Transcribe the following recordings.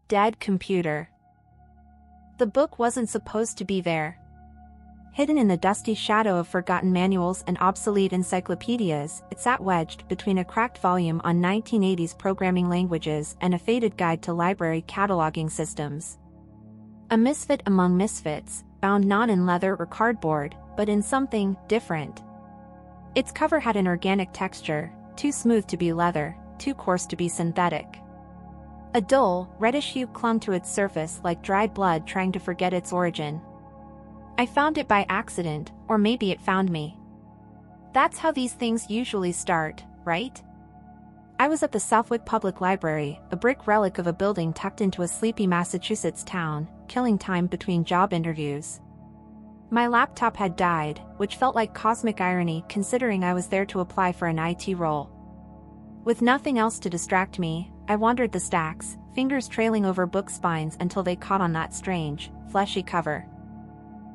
Dead computer. The book wasn't supposed to be there. Hidden in the dusty shadow of forgotten manuals and obsolete encyclopedias, it sat wedged between a cracked volume on 1980s programming languages and a faded guide to library cataloging systems. A misfit among misfits, bound not in leather or cardboard, but in something different. Its cover had an organic texture, too smooth to be leather, too coarse to be synthetic. A dull, reddish hue clung to its surface like dried blood trying to forget its origin. I found it by accident, or maybe it found me. That's how these things usually start, right? I was at the Southwick Public Library, a brick relic of a building tucked into a sleepy Massachusetts town, killing time between job interviews. My laptop had died, which felt like cosmic irony considering I was there to apply for an IT role. With nothing else to distract me, I wandered the stacks, fingers trailing over book spines until they caught on that strange, fleshy cover.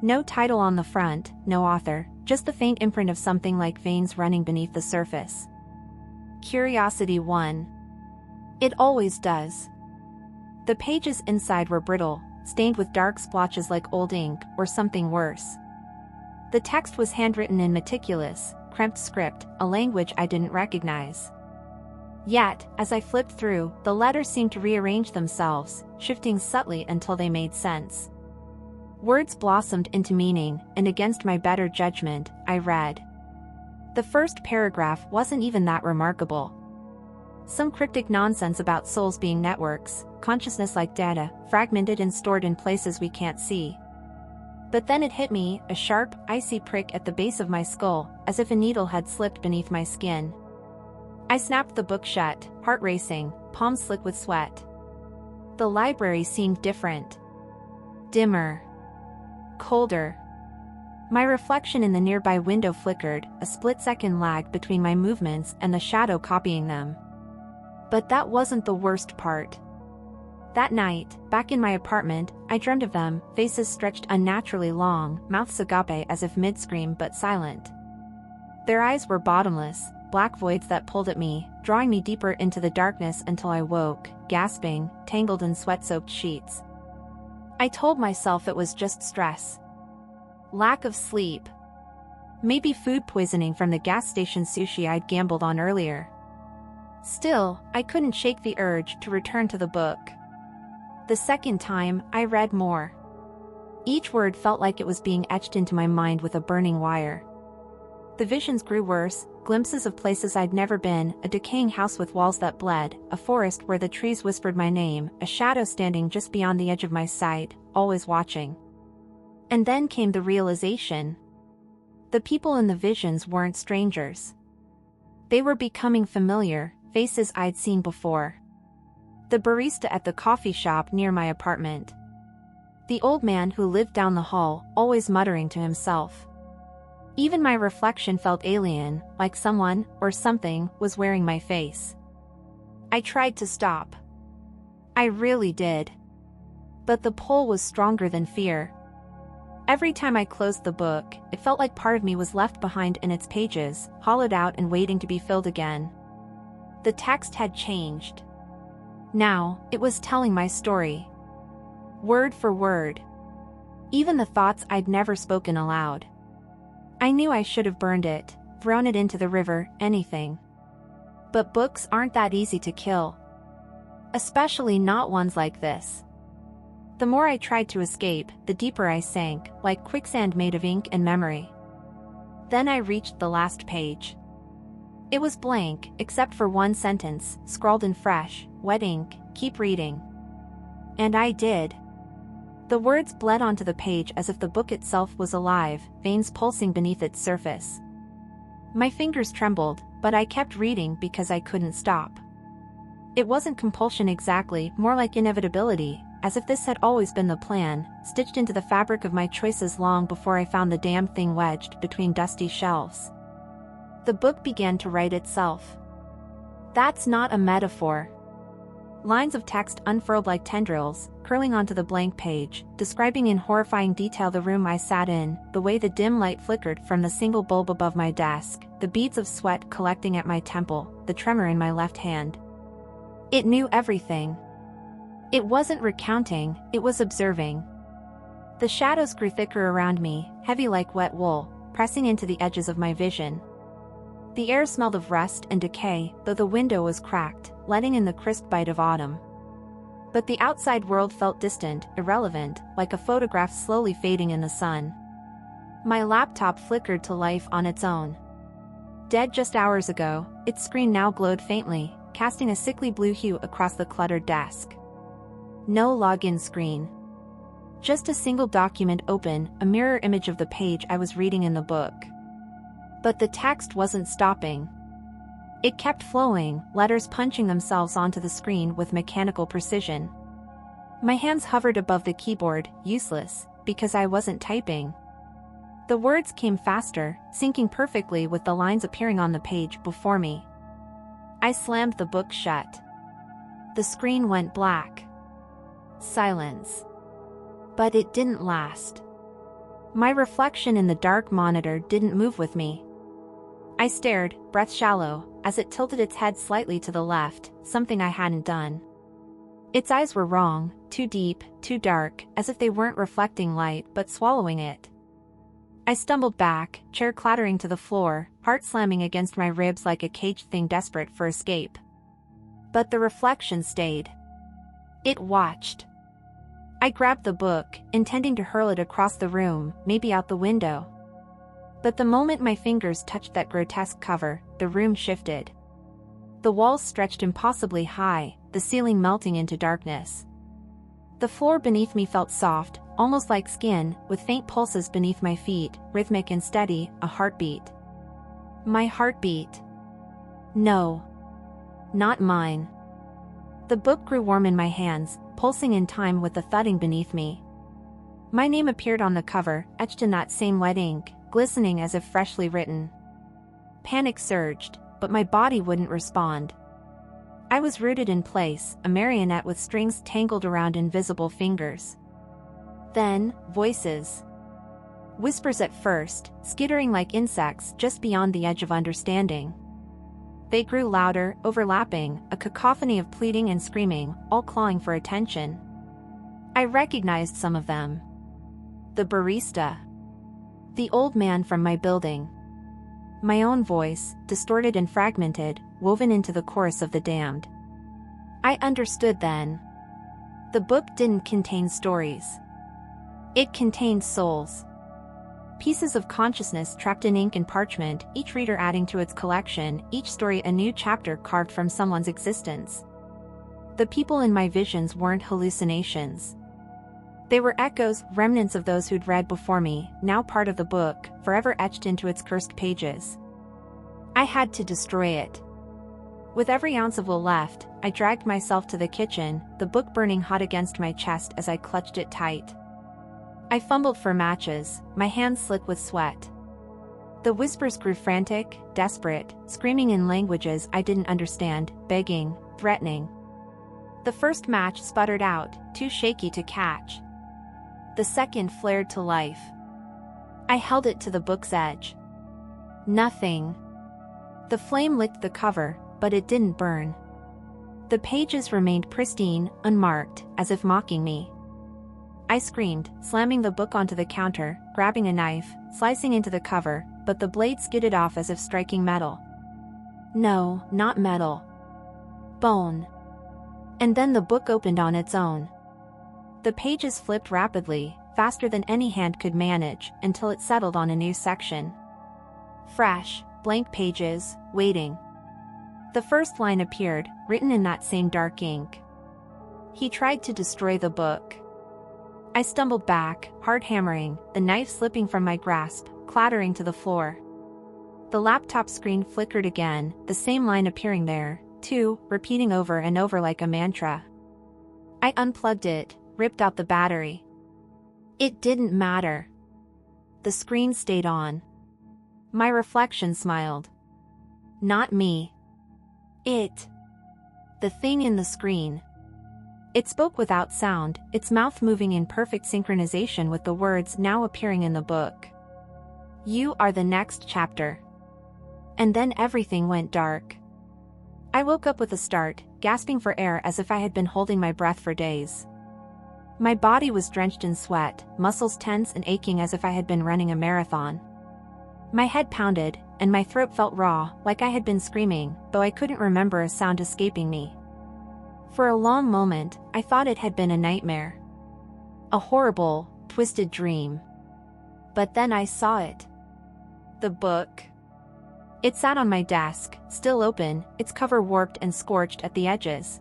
No title on the front, no author, just the faint imprint of something like veins running beneath the surface. Curiosity won. It always does. The pages inside were brittle, stained with dark splotches like old ink or something worse. The text was handwritten in meticulous, cramped script, a language I didn't recognize. Yet, as I flipped through, the letters seemed to rearrange themselves, shifting subtly until they made sense. Words blossomed into meaning, and against my better judgment, I read. The first paragraph wasn't even that remarkable. Some cryptic nonsense about souls being networks, consciousness like data, fragmented and stored in places we can't see. But then it hit me, a sharp, icy prick at the base of my skull, as if a needle had slipped beneath my skin. I snapped the book shut, heart racing, palms slick with sweat. The library seemed different. Dimmer. Colder. My reflection in the nearby window flickered, a split-second lag between my movements and the shadow copying them. But that wasn't the worst part. That night, back in my apartment, I dreamed of them, faces stretched unnaturally long, mouths agape as if mid-scream but silent. Their eyes were bottomless, black voids that pulled at me, drawing me deeper into the darkness until I woke, gasping, tangled in sweat-soaked sheets. I told myself it was just stress. Lack of sleep. Maybe food poisoning from the gas station sushi I'd gambled on earlier. Still, I couldn't shake the urge to return to the book. The second time, I read more. Each word felt like it was being etched into my mind with a burning wire. The visions grew worse, glimpses of places I'd never been, a decaying house with walls that bled, a forest where the trees whispered my name, a shadow standing just beyond the edge of my sight, always watching. And then came the realization. The people in the visions weren't strangers. They were becoming familiar, faces I'd seen before. The barista at the coffee shop near my apartment. The old man who lived down the hall, always muttering to himself. Even my reflection felt alien, like someone, or something, was wearing my face. I tried to stop. I really did. But the pull was stronger than fear. Every time I closed the book, it felt like part of me was left behind in its pages, hollowed out and waiting to be filled again. The text had changed. Now, it was telling my story. Word for word. Even the thoughts I'd never spoken aloud. I knew I should have burned it, thrown it into the river, anything. But books aren't that easy to kill. Especially not ones like this. The more I tried to escape, the deeper I sank, like quicksand made of ink and memory. Then I reached the last page. It was blank, except for one sentence, scrawled in fresh, wet ink, "Keep reading." And I did. The words bled onto the page as if the book itself was alive, veins pulsing beneath its surface. My fingers trembled, but I kept reading because I couldn't stop. It wasn't compulsion exactly, more like inevitability, as if this had always been the plan, stitched into the fabric of my choices long before I found the damn thing wedged between dusty shelves. The book began to write itself. That's not a metaphor. Lines of text unfurled like tendrils, curling onto the blank page, describing in horrifying detail the room I sat in, the way the dim light flickered from the single bulb above my desk, the beads of sweat collecting at my temple, the tremor in my left hand. It knew everything. It wasn't recounting, it was observing. The shadows grew thicker around me, heavy like wet wool, pressing into the edges of my vision. The air smelled of rust and decay, though the window was cracked, letting in the crisp bite of autumn. But the outside world felt distant, irrelevant, like a photograph slowly fading in the sun. My laptop flickered to life on its own. Dead just hours ago, its screen now glowed faintly, casting a sickly blue hue across the cluttered desk. No login screen. Just a single document open, a mirror image of the page I was reading in the book. But the text wasn't stopping. It kept flowing, letters punching themselves onto the screen with mechanical precision. My hands hovered above the keyboard, useless, because I wasn't typing. The words came faster, syncing perfectly with the lines appearing on the page before me. I slammed the book shut. The screen went black. Silence. But it didn't last. My reflection in the dark monitor didn't move with me. I stared, breath shallow, as it tilted its head slightly to the left, something I hadn't done. Its eyes were wrong, too deep, too dark, as if they weren't reflecting light but swallowing it. I stumbled back, chair clattering to the floor, heart slamming against my ribs like a caged thing desperate for escape. But the reflection stayed. It watched. I grabbed the book, intending to hurl it across the room, maybe out the window. But the moment my fingers touched that grotesque cover, the room shifted. The walls stretched impossibly high, the ceiling melting into darkness. The floor beneath me felt soft, almost like skin, with faint pulses beneath my feet, rhythmic and steady, a heartbeat. My heartbeat. No. Not mine. The book grew warm in my hands, pulsing in time with the thudding beneath me. My name appeared on the cover, etched in that same wet ink, glistening as if freshly written. Panic surged, but my body wouldn't respond. I was rooted in place, a marionette with strings tangled around invisible fingers. Then, voices. Whispers at first, skittering like insects just beyond the edge of understanding. They grew louder, overlapping, a cacophony of pleading and screaming, all clawing for attention. I recognized some of them. The barista. The old man from my building. My own voice, distorted and fragmented, woven into the chorus of the damned. I understood then. The book didn't contain stories. It contained souls. Pieces of consciousness trapped in ink and parchment, each reader adding to its collection, each story a new chapter carved from someone's existence. The people in my visions weren't hallucinations. They were echoes, remnants of those who'd read before me, now part of the book, forever etched into its cursed pages. I had to destroy it. With every ounce of will left, I dragged myself to the kitchen, the book burning hot against my chest as I clutched it tight. I fumbled for matches, my hands slick with sweat. The whispers grew frantic, desperate, screaming in languages I didn't understand, begging, threatening. The first match sputtered out, too shaky to catch. The second flared to life. I held it to the book's edge. Nothing. The flame licked the cover, but it didn't burn. The pages remained pristine, unmarked, as if mocking me. I screamed, slamming the book onto the counter, grabbing a knife, slicing into the cover, but the blade skidded off as if striking metal. No, not metal. Bone. And then the book opened on its own. The pages flipped rapidly, faster than any hand could manage, until it settled on a new section. Fresh, blank pages, waiting. The first line appeared, written in that same dark ink. He tried to destroy the book. I stumbled back, hard hammering, the knife slipping from my grasp, clattering to the floor. The laptop screen flickered again, the same line appearing there, too, repeating over and over like a mantra. I unplugged it, ripped out the battery. It didn't matter. The screen stayed on. My reflection smiled. Not me. It. The thing in the screen. It spoke without sound, its mouth moving in perfect synchronization with the words now appearing in the book. You are the next chapter. And then everything went dark. I woke up with a start, gasping for air as if I had been holding my breath for days. My body was drenched in sweat, muscles tense and aching as if I had been running a marathon. My head pounded, and my throat felt raw, like I had been screaming, though I couldn't remember a sound escaping me. For a long moment, I thought it had been a nightmare. A horrible, twisted dream. But then I saw it. The book. It sat on my desk, still open, its cover warped and scorched at the edges.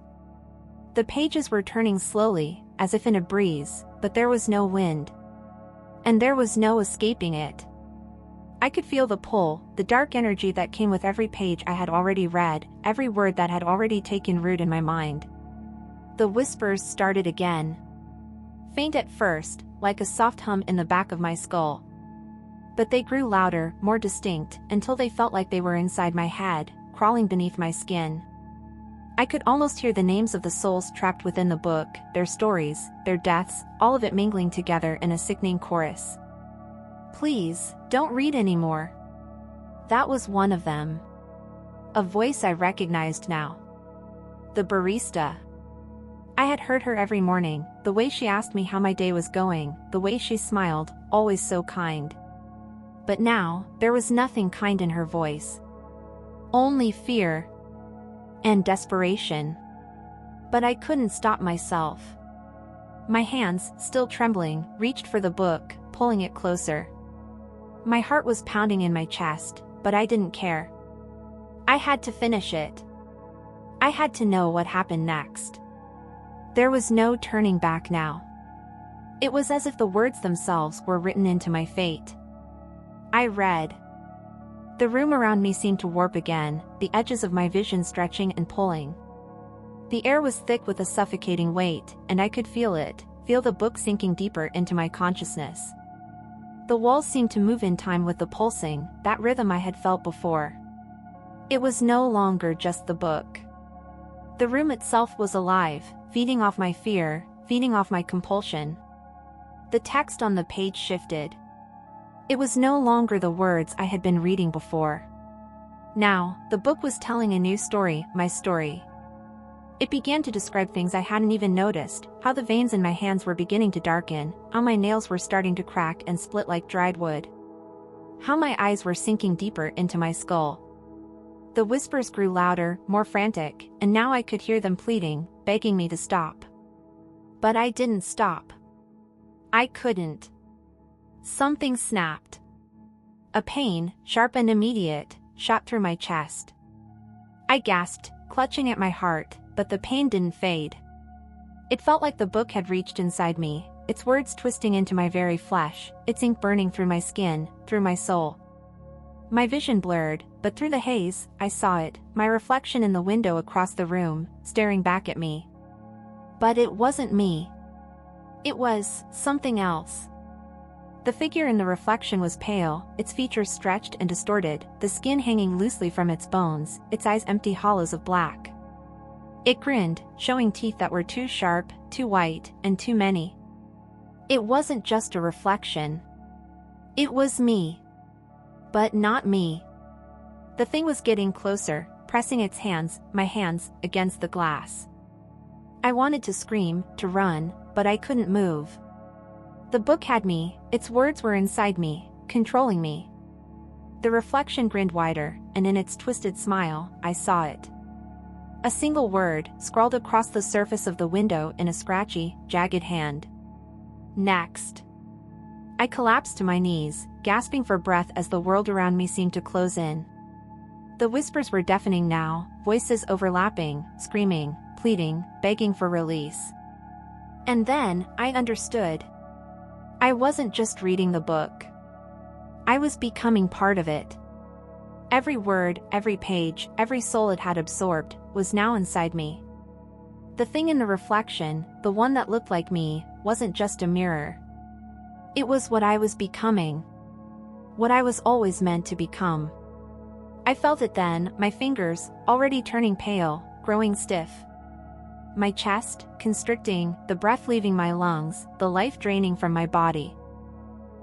The pages were turning slowly, as if in a breeze, but there was no wind. And there was no escaping it. I could feel the pull, the dark energy that came with every page I had already read, every word that had already taken root in my mind. The whispers started again. Faint at first, like a soft hum in the back of my skull. But they grew louder, more distinct, until they felt like they were inside my head, crawling beneath my skin. I could almost hear the names of the souls trapped within the book, their stories, their deaths, all of it mingling together in a sickening chorus. Please, don't read anymore. That was one of them. A voice I recognized now. The barista. I had heard her every morning, the way she asked me how my day was going, the way she smiled, always so kind. But now, there was nothing kind in her voice. Only fear. And desperation. But I couldn't stop myself. My hands, still trembling, reached for the book, pulling it closer. My heart was pounding in my chest, but I didn't care. I had to finish it. I had to know what happened next. There was no turning back now. It was as if the words themselves were written into my fate. I read. The room around me seemed to warp again, the edges of my vision stretching and pulling. The air was thick with a suffocating weight, and I could feel it, feel the book sinking deeper into my consciousness. The walls seemed to move in time with the pulsing, that rhythm I had felt before. It was no longer just the book. The room itself was alive, feeding off my fear, feeding off my compulsion. The text on the page shifted. It was no longer the words I had been reading before. Now, the book was telling a new story, my story. It began to describe things I hadn't even noticed, how the veins in my hands were beginning to darken, how my nails were starting to crack and split like dried wood. How my eyes were sinking deeper into my skull. The whispers grew louder, more frantic, and now I could hear them pleading, begging me to stop. But I didn't stop. I couldn't. Something snapped. A pain, sharp and immediate, shot through my chest. I gasped, clutching at my heart, but the pain didn't fade. It felt like the book had reached inside me, its words twisting into my very flesh, its ink burning through my skin, through my soul. My vision blurred, but through the haze, I saw it, my reflection in the window across the room, staring back at me. But it wasn't me. It was something else. The figure in the reflection was pale, its features stretched and distorted, the skin hanging loosely from its bones, its eyes empty hollows of black. It grinned, showing teeth that were too sharp, too white, and too many. It wasn't just a reflection. It was me. But not me. The thing was getting closer, pressing its hands, my hands, against the glass. I wanted to scream, to run, but I couldn't move. The book had me, its words were inside me, controlling me. The reflection grinned wider, and in its twisted smile, I saw it. A single word, scrawled across the surface of the window in a scratchy, jagged hand. Next. I collapsed to my knees, gasping for breath as the world around me seemed to close in. The whispers were deafening now, voices overlapping, screaming, pleading, begging for release. And then, I understood. I wasn't just reading the book. I was becoming part of it. Every word, every page, every soul it had absorbed, was now inside me. The thing in the reflection, the one that looked like me, wasn't just a mirror. It was what I was becoming. What I was always meant to become. I felt it then, my fingers, already turning pale, growing stiff. My chest, constricting, the breath leaving my lungs, the life draining from my body.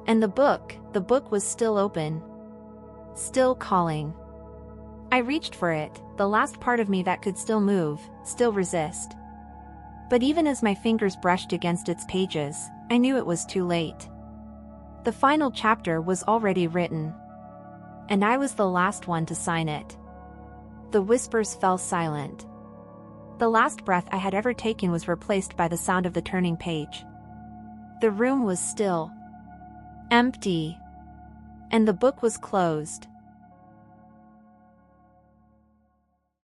And the book was still open. Still calling. I reached for it, the last part of me that could still move, still resist. But even as my fingers brushed against its pages, I knew it was too late. The final chapter was already written. And I was the last one to sign it. The whispers fell silent. The last breath I had ever taken was replaced by the sound of the turning page. The room was still. Empty. And the book was closed.